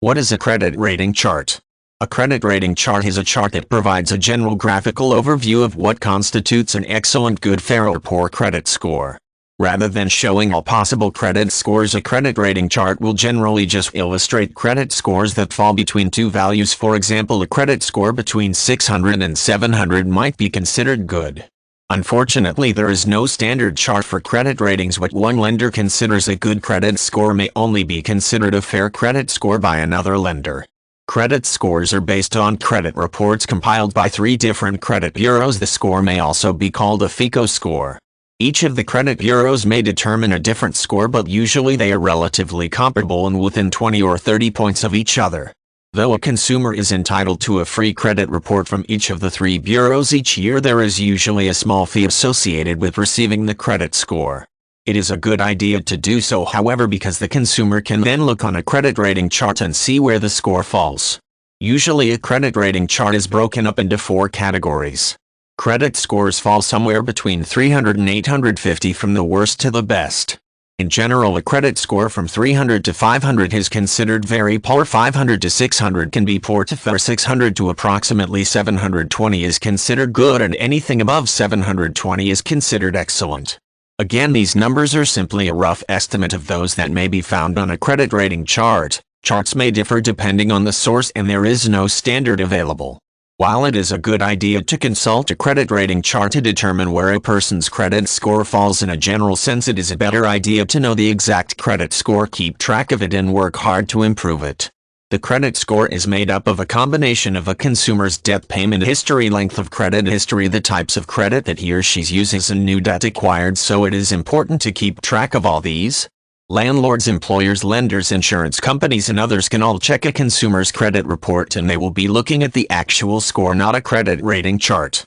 What is a credit rating chart? A credit rating chart is a chart that provides a general graphical overview of what constitutes an excellent, good, fair, or poor credit score. Rather than showing all possible credit scores, a credit rating chart will generally just illustrate credit scores that fall between two values. For example, a credit score between 600 and 700 might be considered good. Unfortunately, there is no standard chart for credit ratings. What one lender considers a good credit score may only be considered a fair credit score by another lender. Credit scores are based on credit reports compiled by 3 different credit bureaus. The score may also be called a FICO score. Each of the credit bureaus may determine a different score, but usually they are relatively comparable and within 20 or 30 points of each other. Though a consumer is entitled to a free credit report from each of the 3 bureaus each year, there is usually a small fee associated with receiving the credit score. It is a good idea to do so, however, because the consumer can then look on a credit rating chart and see where the score falls. Usually a credit rating chart is broken up into 4 categories. Credit scores fall somewhere between 300 and 850 from the worst to the best. In general, a credit score from 300 to 500 is considered very poor, 500 to 600 can be poor to fair, 600 to approximately 720 is considered good, and anything above 720 is considered excellent. Again, these numbers are simply a rough estimate of those that may be found on a credit rating chart. Charts may differ depending on the source, and there is no standard available. While it is a good idea to consult a credit rating chart to determine where a person's credit score falls in a general sense, it is a better idea to know the exact credit score, keep track of it, and work hard to improve it. The credit score is made up of a combination of a consumer's debt payment history, length of credit history, the types of credit that he or she uses, and new debt acquired, so it is important to keep track of all these. Landlords, employers, lenders, insurance companies, and others can all check a consumer's credit report, and they will be looking at the actual score, not a credit rating chart.